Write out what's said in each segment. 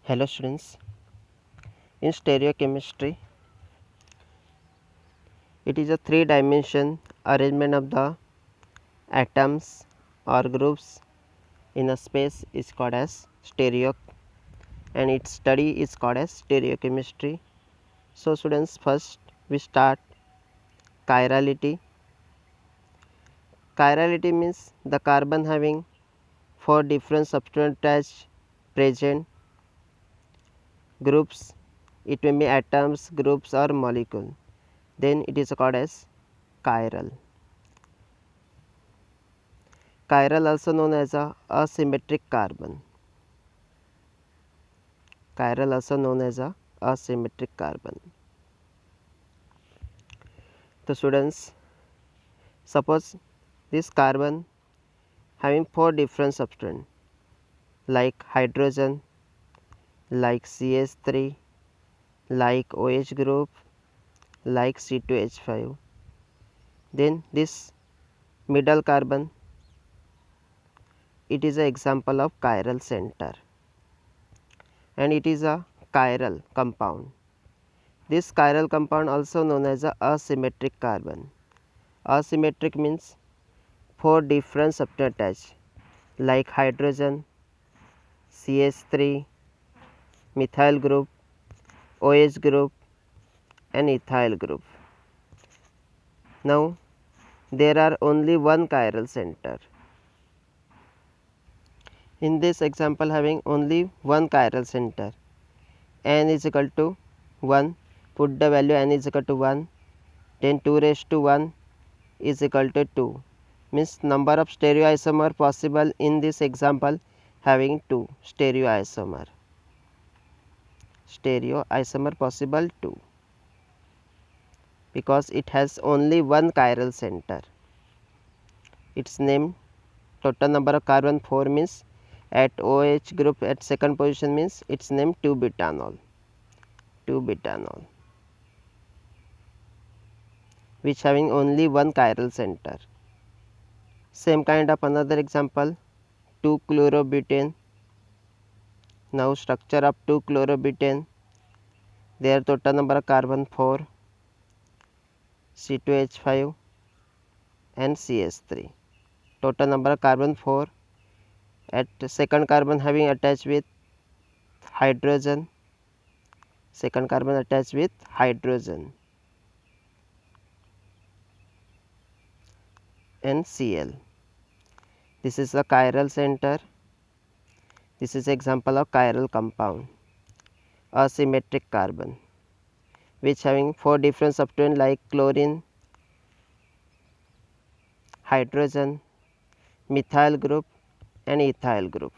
Hello students, in stereochemistry, it is a three-dimension arrangement of the atoms or groups in a space is called as stereo, and its study is called as stereochemistry. So students, first we start chirality. Chirality means the carbon having four different substances present groups. It may be atoms, groups or molecule. Then it is called as chiral. Chiral also known as a asymmetric carbon. Chiral also known as a asymmetric carbon. So students, suppose this carbon having four different substances like hydrogen, like CH3, like OH group, like C2H5. Then this middle carbon, it is an example of chiral center, and it is a chiral compound. This chiral compound also known as a asymmetric carbon. Asymmetric means four different substances like hydrogen, CH3, methyl group, OH group and ethyl group. Now there are only one chiral center. In this example having only one chiral center, n is equal to 1, put the value n is equal to 1, then 2 raised to 1 is equal to 2, means number of stereoisomer possible in this example having 2 stereoisomer possible 2, because it has only one chiral center. Its name total number of carbon 4 means at OH group at second position means its name 2-butanol, which having only one chiral center. Same kind of another example 2-chlorobutane. Now structure of 2-chlorobutane, their total number of carbon 4, C2H5 and CH3. Total number of carbon 4, at second carbon having attached with hydrogen, second carbon attached with hydrogen and Cl. This is the chiral center. This is example of chiral compound, asymmetric carbon, which having four different substances like chlorine, hydrogen, methyl group and ethyl group.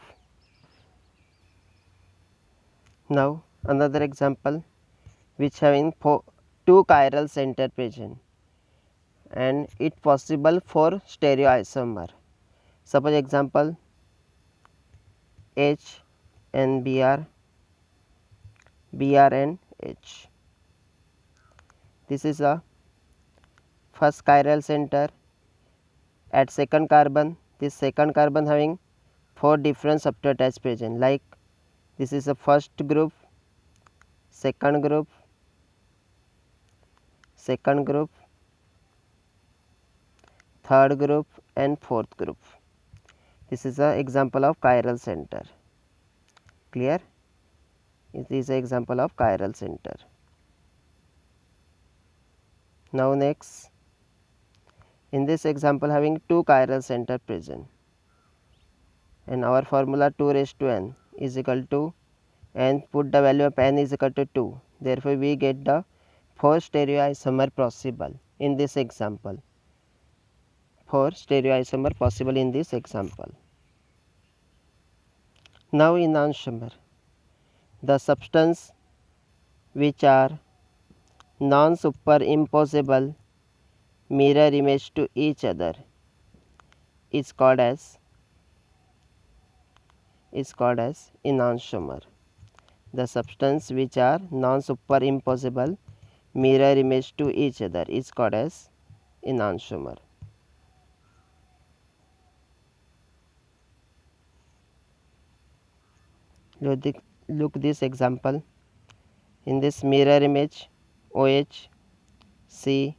Now another example which having two chiral center present and it possible for stereoisomer. Suppose example H and Br, Br and H. This is a first chiral center. At second carbon, this second carbon having four different substances present, like this is the first group, second group, third group and fourth group. This is an example of chiral center. Clear? It is an example of chiral center. Now next, in this example having two chiral center present, and our formula 2 raised to n is equal to, and put the value of n is equal to 2. Therefore, we get the 4 stereoisomer possible in this example. 4 stereoisomer possible in this example. Now in enantiomer, the substance which are non-superimposable mirror image to each other is called as enantiomer. The substance which are non-superimposable mirror image to each other is called as enantiomer. look this example. In this mirror image, OH, C,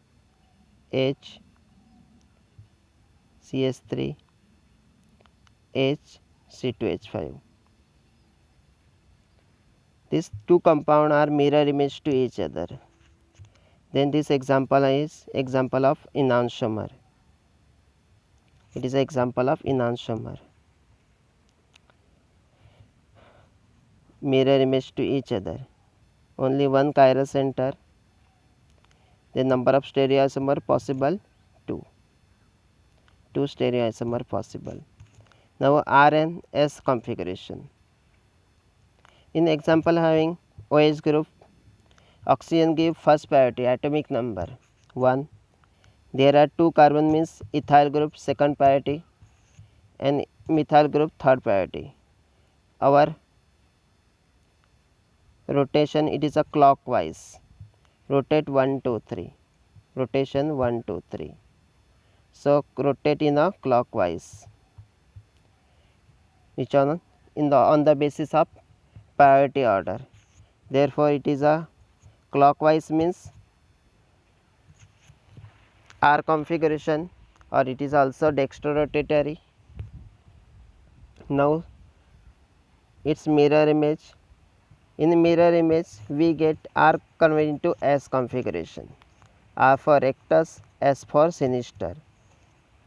H, CS3, H, C2H5. These two compounds are mirror image to each other. Then this example is example of enantiomer. It is an example of enantiomer. Mirror image to each other. Only one chiral center. The number of stereoisomer possible 2. 2 stereoisomer possible. Now RNS configuration. In example having OH group, oxygen give first priority atomic number 1. There are 2 carbon means ethyl group second priority and methyl group third priority. Our rotation, it is a clockwise. Rotate 1 2 3. Rotation 1 2 3. So rotate in a clockwise, which on the basis of priority order. Therefore it is a clockwise means R configuration, or it is also dextrorotatory. Now its mirror image. In mirror image we get R converted into S configuration. R for rectus, S for sinister.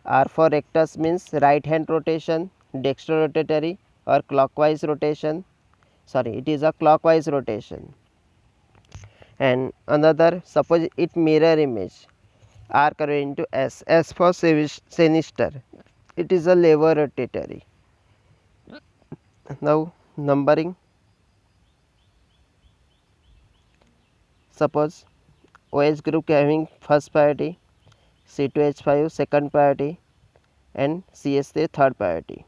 R for rectus means right hand rotation, dextrorotatory or clockwise rotation. Sorry, it is a clockwise rotation. And another, suppose it mirror image, R converted into S. S for sinister. It is a lever rotatory. Now numbering. Suppose OH group having first priority, C2H5 second priority and CS3 third priority.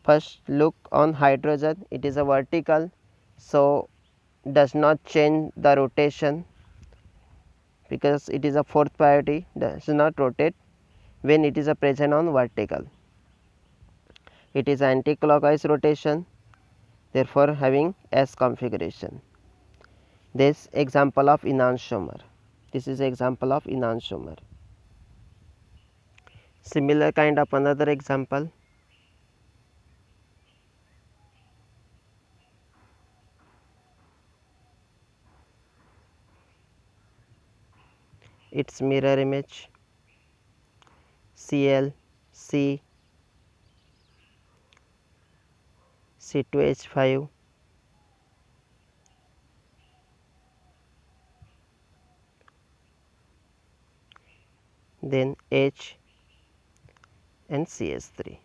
First look on hydrogen, it is a vertical, so does not change the rotation because it is a fourth priority, does not rotate when it is a present on vertical. It is anti-clockwise rotation, therefore having S configuration. This example of enantiomer. This is example of enantiomer. Similar kind of another example. Its mirror image, Cl, C, C2H5, then H and CS3.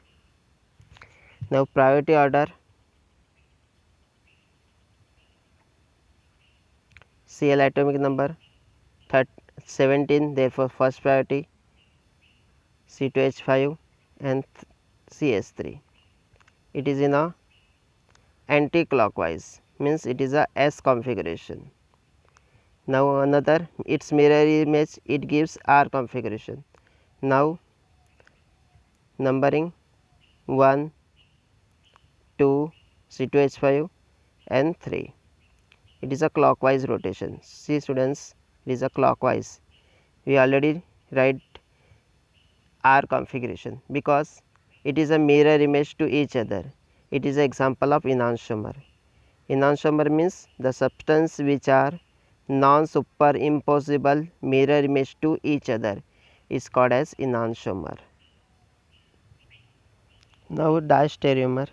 Now priority order, Cl atomic number 17, therefore first priority, C2H5 and CS3. It is in a anti-clockwise, means it is a S configuration. Now another, its mirror image, it gives R configuration. Now numbering 1, 2, C2H5 and 3. It is a clockwise rotation. See students, it is a clockwise. We already write R configuration because it is a mirror image to each other. It is an example of enantiomer. Enantiomer means the substance which are non-superimposable mirror image to each other is called as enantiomer. Now diastereomer,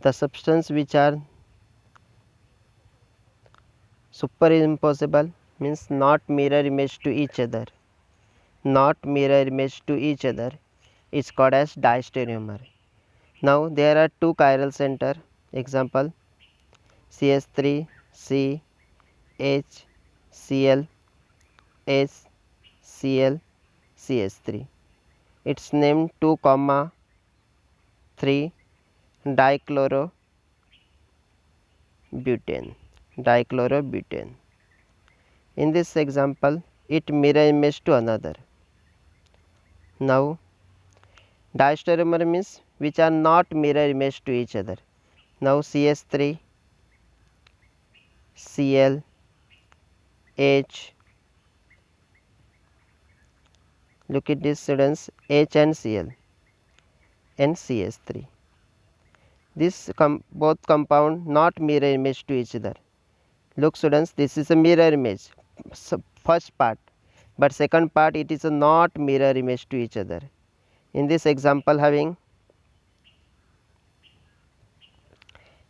the substance which are superimposable means not mirror image to each other, not mirror image to each other is called as diastereomer. Now there are 2 chiral center, example CS3, C, H, Cl, S, Cl, CS3. Its name 2, 3 dichlorobutane. Dichlorobutane. In this example, it mirror image to another. Now diastereomer means which are not mirror image to each other. Now CH3, Cl, H. Look at this students, H and Cl and CH3. This both compound not mirror image to each other. Look students, this is a mirror image, so first part, but second part it is a not mirror image to each other. In this example having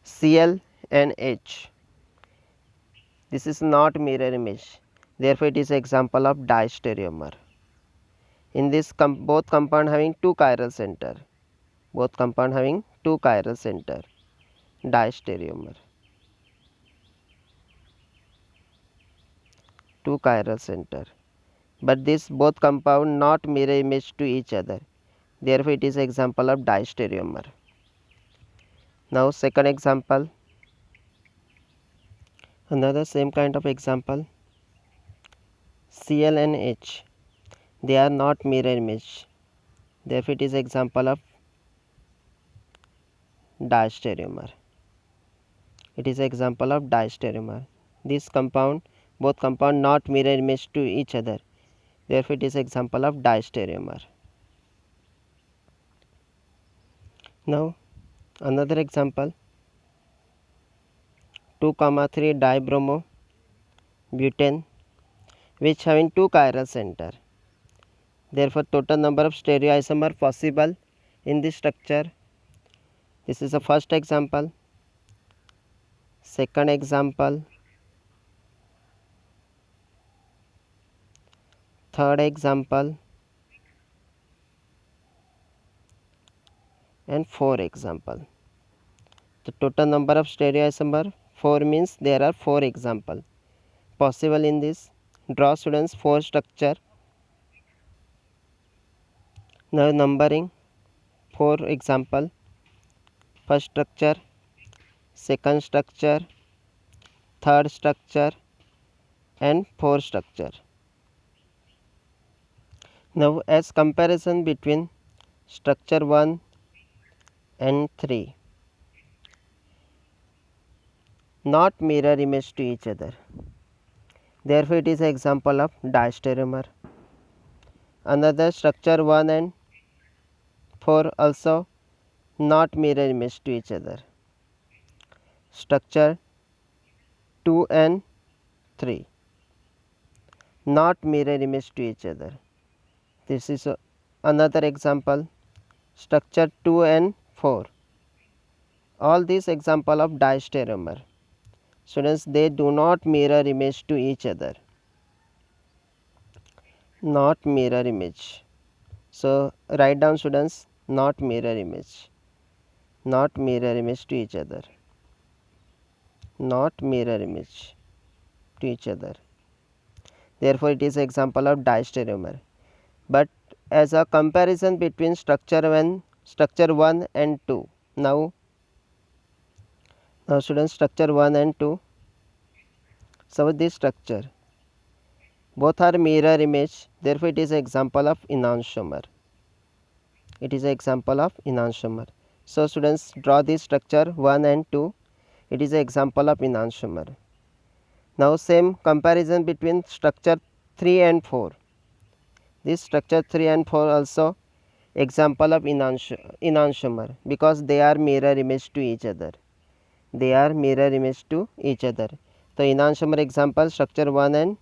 Cl and H, this is not mirror image, therefore it is example of diastereomer. In this both compound having two chiral center, both compound having two chiral center, diastereomer, two chiral center, but this both compound not mirror image to each other, therefore it is example of diastereomer. Now second example, another same kind of example, Cl and H, they are not mirror image, therefore it is example of diastereomer. It is example of diastereomer. This compound, both compound not mirror image to each other, therefore it is example of diastereomer. Now another example, 2,3 dibromo butane, which having two chiral center, therefore total number of stereoisomer possible in this structure. This is the first example, second example, third example and fourth example. The total number of stereoisomer 4 means there are 4 example possible in this. Draw students 4 structure. Now numbering 4 example, first structure, second structure, third structure and fourth structure. Now as comparison between structure 1 and 3, not mirror image to each other, therefore it is an example of diastereomer. Another structure 1 and 4 also not mirror image to each other. Structure 2 and 3 not mirror image to each other. This is another example, structure 2 and 4. All these example of diastereomer. Students, they do not mirror image to each other. Not mirror image. So write down students, not mirror image. Not mirror image to each other. Not mirror image to each other. Therefore it is example of diastereomer. But as a comparison between structure 1 and 2. Now students, structure 1 and 2. So this structure, both are mirror image, therefore it is example of enantiomer. It is example of enantiomer. So students, draw this structure 1 and 2. It is example of enantiomer. Now same comparison between structure 3 and 4. This structure 3 and 4 also example of enantiomer, because they are mirror image to each other. They are mirror image to each other. So enantiomer example, structure 1 and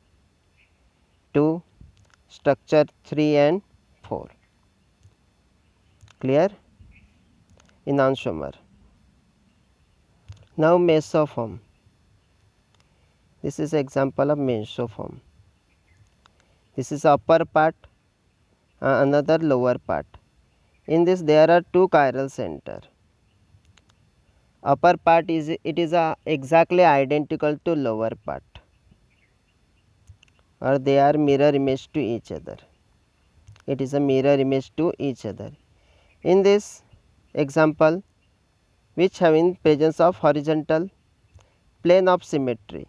2, structure 3 and 4. Clear? Enantiomer. Now mesoform. This is example of mesoform. This is upper part, another lower part. In this there are two chiral center. Upper part is exactly identical to lower part, or they are mirror image to each other. It is a mirror image to each other. In this example, which having presence of horizontal plane of symmetry.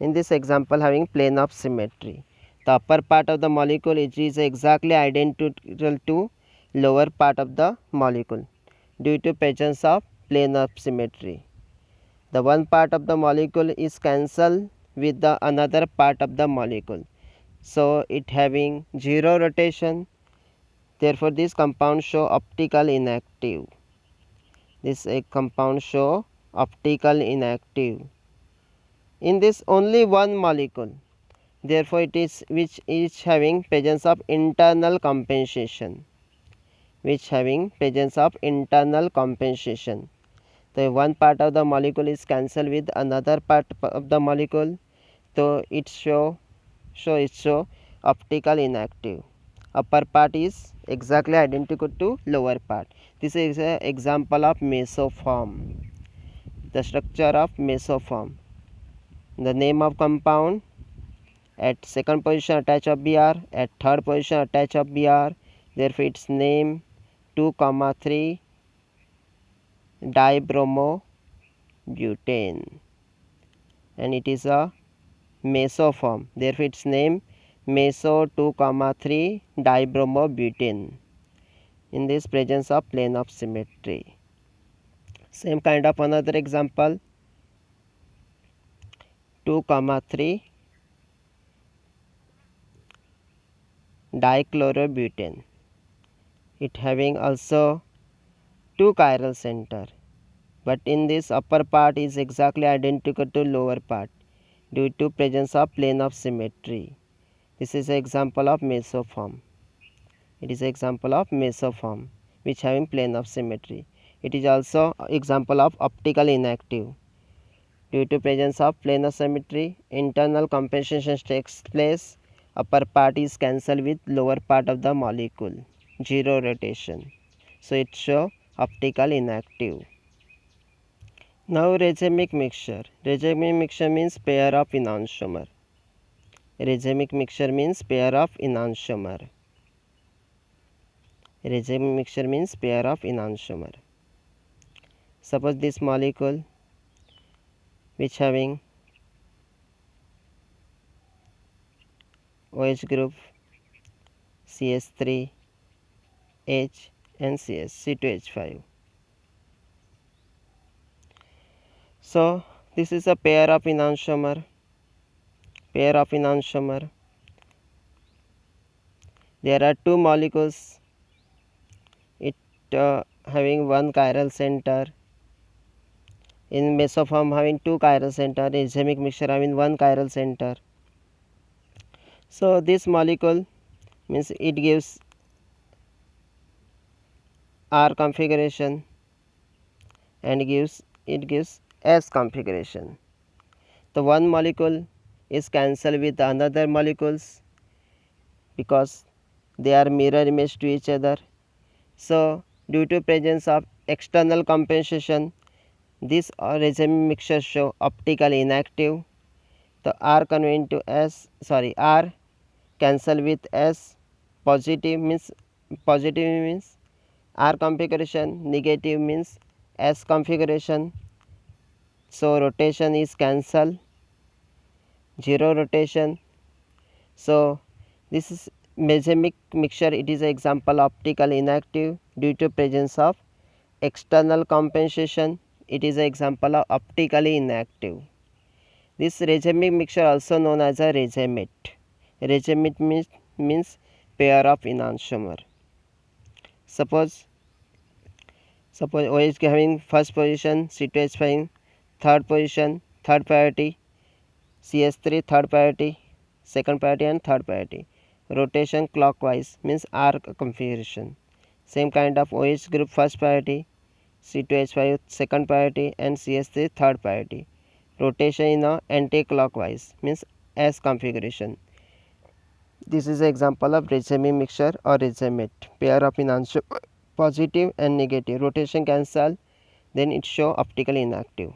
In this example having plane of symmetry, the upper part of the molecule is exactly identical to lower part of the molecule due to presence of plane of symmetry. The one part of the molecule is cancelled with the another part of the molecule. So it having zero rotation. Therefore, this compound show optical inactive. This a compound show optical inactive. In this only one molecule. Therefore, it is which is having presence of internal compensation. Which having presence of internal compensation. So one part of the molecule is cancelled with another part of the molecule. So it show optical inactive. Upper part is exactly identical to lower part. This is an example of mesoform. The structure of mesoform. The name of compound, at second position attach of Br, at third position attach of Br. Therefore its name 2,3 dibromobutane, and it is a mesoform. Therefore its name meso 2,3 dibromobutane. In this presence of plane of symmetry. Same kind of another example, 2,3 dichlorobutane. It having also two chiral center, but in this upper part is exactly identical to lower part due to presence of plane of symmetry. This is an example of mesoform. It is an example of mesoform which having plane of symmetry. It is also example of optical inactive. Due to presence of planar symmetry, internal compensation takes place. Upper part is cancelled with lower part of the molecule. Zero rotation. So it show optical inactive. Now racemic mixture. Racemic mixture means pair of enantiomer. Racemic mixture means pair of enantiomer. Racemic mixture means pair of enantiomer. Suppose this molecule which having OH group, CS3, H and CS, C2H5. So this is a pair of enantiomer. Pair of enantiomer. There are two molecules. It having one chiral center. In mesoform having two chiral center. In racemic mixture having one chiral center. So this molecule means it gives R configuration and it gives S configuration. The one molecule is cancelled with another molecules because they are mirror image to each other. So due to presence of external compensation, this racemic mixture show optical inactive. The R conveyed to S, R cancel with S. Positive means R configuration, negative means S configuration. So rotation is cancelled, zero rotation. So this is racemic mixture. It is an example optical inactive due to presence of external compensation. It is an example of optically inactive. This racemic mixture also known as a racemate. Racemate means pair of enantiomer. Suppose O is having first position C2H5, third position, third priority, CS3 third priority, second priority and third priority. Rotation clockwise means R configuration. Same kind of OH group first priority, C2H5 second priority and CS3 third priority. Rotation in a anti-clockwise means S configuration. This is an example of racemic mixture or racemate. Pair of enantiomer positive and negative. Rotation cancel, then it show optically inactive.